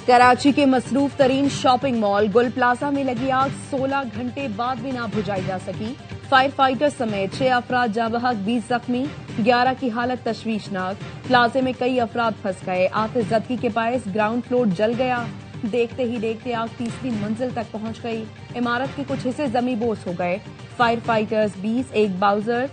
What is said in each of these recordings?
कराची के मसरूफ तरीन शॉपिंग मॉल गुल प्लाजा में लगी आग 16 घंटे बाद भी ना बुझाई जा सकी। फायर फाइटर समेत 6 अफराद जाँ बहक, 20 जख्मी, 11 की हालत तशवीशनाक। प्लाजे में कई अफराद फंस गए। आतिश ज़दगी के बायस ग्राउंड फ्लोर जल गया। देखते ही देखते आग तीसरी मंजिल तक पहुंच गई। इमारत के कुछ हिस्से जमीबोस हो गए। फायर फाइटर्स 20, एक बाउजर,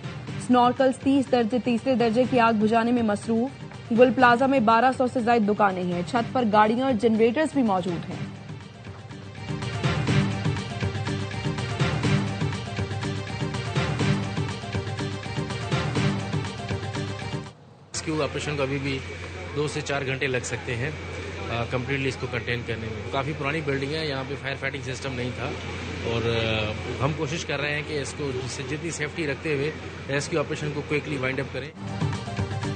स्नॉर्कल्स 30 तीसरे दर्जे की आग बुझाने में मसरूफ। गुल प्लाजा में 1200 से ज्यादा दुकानें हैं। छत पर गाड़ियां और जनरेटर्स भी मौजूद हैं। रेस्क्यू ऑपरेशन को अभी भी 2 से 4 घंटे लग सकते हैं कंप्लीटली इसको कंटेन करने में। काफ़ी पुरानी बिल्डिंग है, यहाँ पे फायर फाइटिंग सिस्टम नहीं था और हम कोशिश कर रहे हैं कि इसको जितनी सेफ्टी रखते हुए रेस्क्यू ऑपरेशन को क्विकली वाइंड अप करें।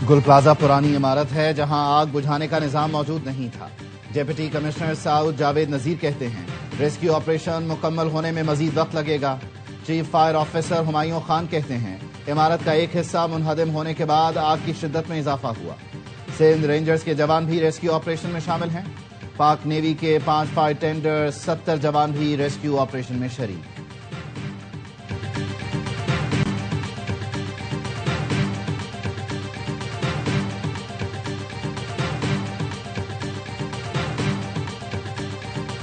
गुल प्लाजा पुरानी इमारत है जहां आग बुझाने का निजाम मौजूद नहीं था। डिप्टी कमिश्नर साउद जावेद नजीर कहते हैं रेस्क्यू ऑपरेशन मुकम्मल होने में मजीद वक्त लगेगा। Chief fire officer Humayun Khan कहते हैं इमारत का एक हिस्सा मुनहदम होने के बाद आग की शिद्दत में इजाफा हुआ। सिंध रेंजर्स के जवान भी रेस्क्यू ऑपरेशन में शामिल हैं। पाक नेवी के 5 फायर टेंडर, 70 जवान भी रेस्क्यू ऑपरेशन में शरीक।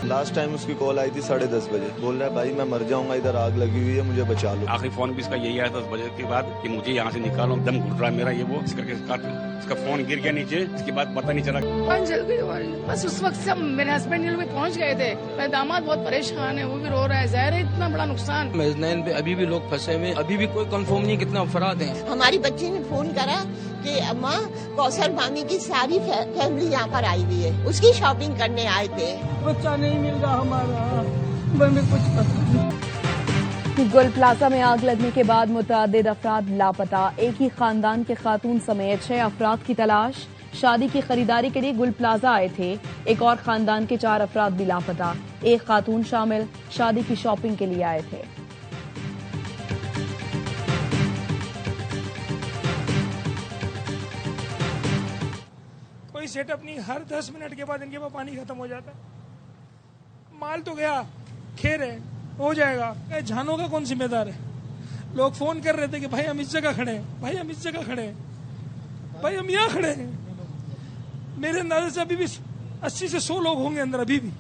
लास्ट टाइम उसकी कॉल आई थी 10:30 बजे। बोल रहा है भाई मैं मर जाऊंगा, इधर आग लगी हुई है, मुझे बचा लो। आखिरी फोन भी इसका यही आया 10 बजे के बाद कि मुझे यहाँ से निकालो, दम घुट रहा है मेरा, ये वो इस करके इसका फोन गिर गया नीचे। इसके बाद पता नहीं चला जल गई। बस उस वक्त सब मेरे हस्बैंड लोग पहुँच गए थे। मेरे दामाद बहुत परेशान है, वो भी रो रहा है। ज़ाहिर है इतना बड़ा नुकसान। मेजनैन पे अभी भी लोग फंसे हुए, अभी भी कोई कंफर्म नहीं कितना अफराद हैं। हमारी बच्ची ने फोन करा कि अम्मा कौसर मामी की सारी फैमिली यहाँ पर आई हुई है, उसकी शॉपिंग करने आए थे। बच्चा नहीं मिल रहा हमारा, हमें कुछ पता नहीं। गुल प्लाजा में आग लगने के बाद मुतअद्दिद अफराद लापता। एक ही खानदान के खातून समेत 6 अफराद की तलाश। शादी की खरीदारी के लिए गुल प्लाजा आए थे। एक और खानदान के 4 अफराद भी लापता। एक खातून शामिल शादी की शॉपिंग के लिए आए थे। कोई सेटअप नहीं, हर 10 मिनट के बाद इनके पास पानी खत्म हो जाता है। माल तो गया, खेर है, हो जाएगा। जानों का कौन जिम्मेदार है? लोग फोन कर रहे थे कि भाई हम इस जगह खड़े हैं, भाई हम इस जगह खड़े हैं, भाई हम यहाँ खड़े हैं। मेरे अंदाजे से अभी भी 80 से 100 लोग होंगे अंदर अभी भी।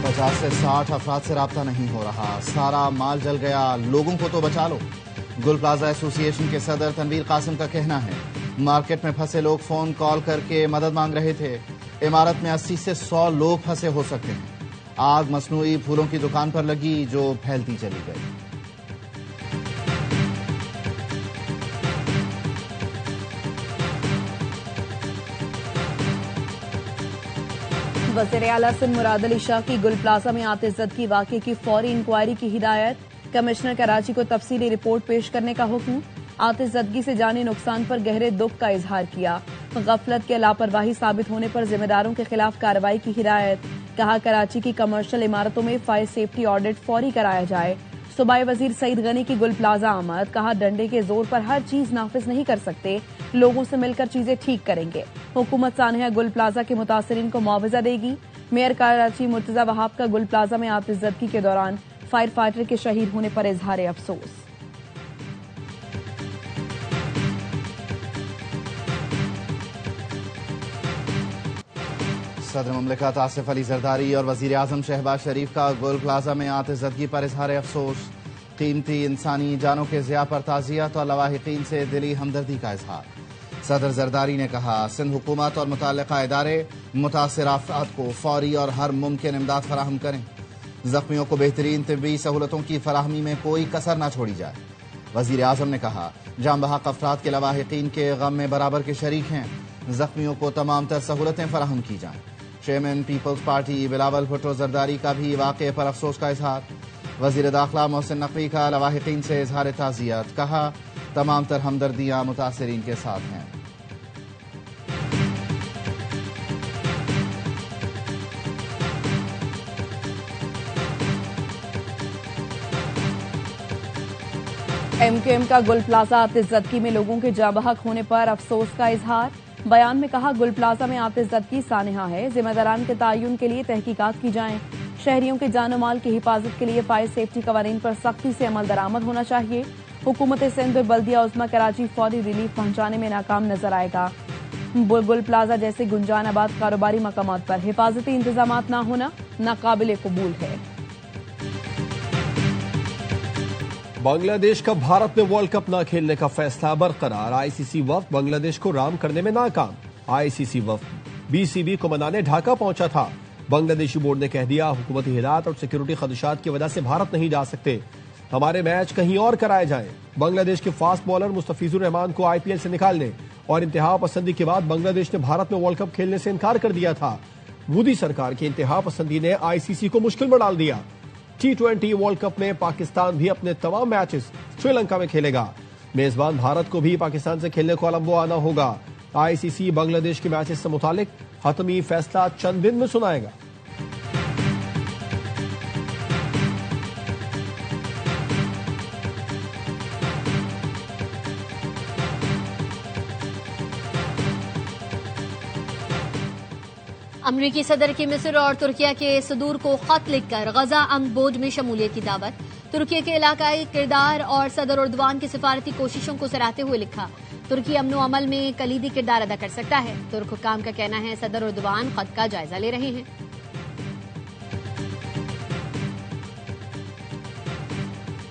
50 से 60 अफराद से राब्ता नहीं हो रहा। सारा माल जल गया, लोगों को तो बचा लो। गुल प्लाजा एसोसिएशन के सदर तनवीर कासिम का कहना है मार्केट में फंसे लोग फोन कॉल करके मदद मांग रहे थे। इमारत में 80 से 100 लोग फंसे हो सकते हैं। आग मसनूई फूलों की दुकान पर लगी जो फैलती चली गई। वज़ीर आला सिंध मुराद अली शाह की गुल प्लाजा में आतिश ज़दगी वाक़े की फौरी इंक्वायरी की हिदायत। कमिश्नर कराची को तफसीली रिपोर्ट पेश करने का हुक्म। आतिश ज़दगी से जानी नुकसान पर गहरे दुख का इजहार किया। गफलत के लापरवाही साबित होने पर जिम्मेदारों के खिलाफ कार्रवाई की हिदायत। कहा कराची की कमर्शियल इमारतों में फायर सेफ्टी ऑडिट फौरी कराया जाए। सूबाई वजीर सईद गनी की गुल प्लाजा आमद। कहा डंडे के जोर पर हर चीज नाफिज नहीं कर सकते, लोगों से मिलकर चीजें ठीक करेंगे। हुकूमत सानहा गुल प्लाजा के मुतासरीन को मुआवजा देगी। मेयर कराची मुर्तजा वहाब का गुल प्लाजा में आतिश ज़दगी के दौरान फायर फाइटर के शहीद होने पर इजहार अफसोस। सदर मुमलिकत आसिफ अली जरदारी और वजीर आजम शहबाज शरीफ का गुल प्लाजा में आतिश ज़दगी पर इजहार अफसोस। कीमती इंसानी जानों के ज़िया पर ताज़ियत और लवाहिकीन से दिली हमदर्दी का इजहार। सदर जरदारी ने कहा सिंध हुकूमत और मुतल्लिका इदारे मुतासिर अफराद को फौरी और हर मुमकिन इमदाद फराहम करें। जख्मियों को बेहतरीन तिब्बी सहूलतों की फराहमी में कोई कसर न छोड़ी जाए। वजीर आजम ने कहा जाँ बहक अफराद के लवाहिकीन के गम में बराबर के शरीक हैं। जख्मियों को तमाम तर सहूलतें फराहम की जाएं। चेयरमैन पीपल्स पार्टी बिलावल भुट्टो जरदारी का भी वाक़े पर अफसोस का इजहार। वजीर दाखिला मोहसिन नकवी का लवाहिकीन से इजहार ताज़ियत। कहा तमाम तर हमदर्दियां मुतासिरीन के साथ हैं। MQM का गुल प्लाजा आतिश ज़दगी में लोगों के जाँ बहक होने पर अफसोस का इजहार। बयान में कहा, गुल प्लाजा में आतिशज़दगी सानहा है, जिम्मेदारान के तयन के लिए तहकीकात की जाएं। शहरियों के जान माल की हिफाजत के लिए फायर सेफ्टी कवानीन पर सख्ती से अमल दरामद होना चाहिए। हुकूमत सिंध और बल्दिया उज़्मा कराची फौरी रिलीफ पहुंचाने में नाकाम नजर आएगा। गुल प्लाजा जैसे गुंजान आबाद कारोबारी मकामात पर हिफाजती इंतजामात न होना नाकाबिले कबूल है। बांग्लादेश का भारत में वर्ल्ड कप न खेलने का फैसला बरकरार। आईसीसी वफ्द बांग्लादेश को राम करने में नाकाम। आईसीसी वफ्द बीसीबी को मनाने ढाका पहुंचा था। बांग्लादेशी बोर्ड ने कह दिया, हुकूमती हिदायत और सिक्योरिटी खदशात की वजह से भारत नहीं जा सकते, हमारे मैच कहीं और कराए जाएं। बांग्लादेश के फास्ट बॉलर मुस्तफिजुर रहमान को आईपीएल से निकालने और इंतहा पसंदी के बाद बांग्लादेश ने भारत में वर्ल्ड कप खेलने से इनकार कर दिया था। मोदी सरकार की इंतहा पसंदी ने आईसीसी को मुश्किल में डाल दिया। T20 वर्ल्ड कप में पाकिस्तान भी अपने तमाम मैचेस श्रीलंका में खेलेगा। मेजबान भारत को भी पाकिस्तान से खेलने कोलंबो आना होगा। आईसीसी बांग्लादेश के मैचेस से मुतालिक हतमी फैसला चंद दिन में सुनाएगा। अमरीकी सदर की मिस्र और तुर्किया के सदूर को खत लिखकर गजा अमन बोर्ड में शमूलियत की दावत। तुर्की के इलाकाई किरदार और सदर उर्दवान की सिफारती कोशिशों को सराहते हुए लिखा, तुर्की अमन अमल में कलीदी किरदार अदा कर सकता है। तुर्क हुक्काम का कहना है, सदर उर्दवान खत का जायजा ले रहे हैं।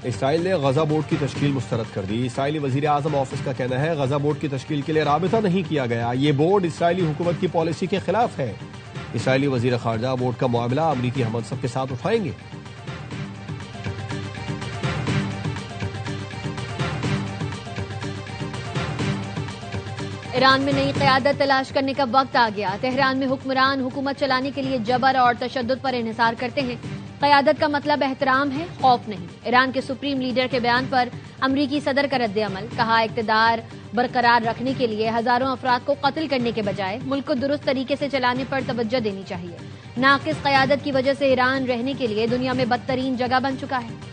इसराइल ने गजा बोर्ड की तश्कील मुस्तरद कर दी। इसराइली वजीर आजम ऑफिस का कहना है, गजा बोर्ड की तश्कील के लिए राबिता नहीं किया गया। ये बोर्ड इसराइली हुकूमत की पॉलिसी के खिलाफ है। इसराइली वजीर खारजा बोर्ड का मामला अमरीकी हमसब के साथ उठाएंगे। ईरान में नई क़यादत तलाश करने का वक्त आ गया। तेहरान में हुक्मरान हुकूमत चलाने के लिए जबर और तशद्दुद पर इन्हिसार करते हैं। क़यादत का मतलब एहतराम है, खौफ नहीं। ईरान के सुप्रीम लीडर के बयान पर अमरीकी सदर का रद्द-ए-अमल। कहा, इक़्तिदार बरकरार रखने के लिए हजारों अफराद को कत्ल करने के बजाय मुल्क को दुरुस्त तरीके से चलाने पर तवज्जो देनी चाहिए। नाकिस क़यादत की वजह से ईरान रहने के लिए दुनिया में बदतरीन जगह बन चुका है।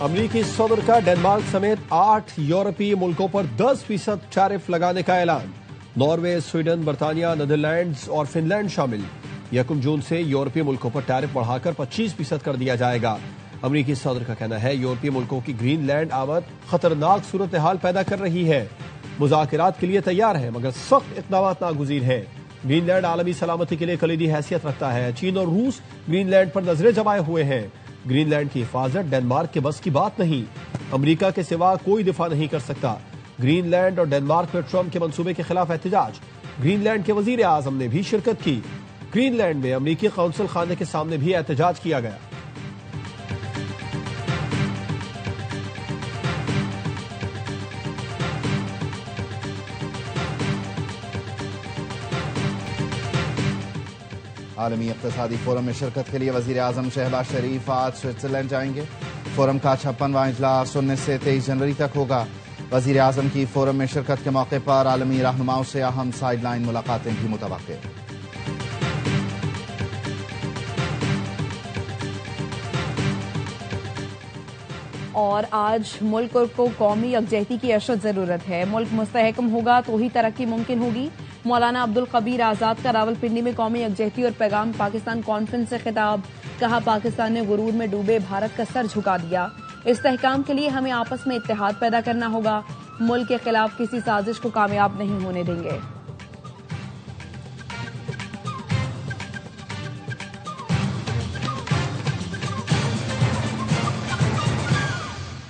अमरीकी सदर का डेनमार्क समेत 8 यूरोपीय मुल्कों पर 10% टैरिफ लगाने का ऐलान। नॉर्वे, स्वीडन, बर्तानिया, नीदरलैंड्स और फिनलैंड शामिल। 1 जून से यूरोपीय मुल्कों पर टैरिफ बढ़ाकर 25% कर दिया जाएगा। अमरीकी सदर का कहना है, यूरोपीय मुल्कों की ग्रीनलैंड आमद खतरनाक सूरत हाल पैदा कर रही है। मुज़ाकरात के लिए तैयार है, मगर सख्त इक़दाम नागुज़ीर है। ग्रीनलैंड आलमी सलामती के लिए कलीदी हैसियत रखता है। चीन और रूस ग्रीनलैंड पर नजरें जमाए हुए हैं। ग्रीनलैंड की हिफाजत डेनमार्क के बस की बात नहीं। अमेरिका के सिवा कोई दिफा नहीं कर सकता। ग्रीनलैंड और डेनमार्क में ट्रंप के मंसूबे के खिलाफ एहतजाज। ग्रीनलैंड के वजीर आजम ने भी शिरकत की। ग्रीनलैंड में अमेरिकी कौंसल खाने के सामने भी एहतजाज किया गया। आलमी इक़्तिसादी फोरम में शिरकत के लिए वज़ीर आज़म शहबाज शरीफ आज स्विट्जरलैंड जाएंगे। फोरम का 56वां इजलास 19 से 23 जनवरी तक होगा। वज़ीर आज़म की फोरम में शिरकत के मौके पर आलमी रहनुमाओं से अहम साइडलाइन मुलाकातें भी मुतवक्किल। और आज मुल्क को कौमी यकजहती की अशद जरूरत है। मुल्क मुस्तहकम होगा तो ही तरक्की मुमकिन होगी। मौलाना अब्दुल कबीर आजाद का रावलपिंडी में कौमी यकजहती और पैगाम पाकिस्तान कॉन्फ्रेंस से खिताब। कहा, पाकिस्तान ने गुरूर में डूबे भारत का सर झुका दिया। इस्तेहकाम के लिए हमें आपस में इत्तेहाद पैदा करना होगा। मुल्क के खिलाफ किसी साजिश को कामयाब नहीं होने देंगे।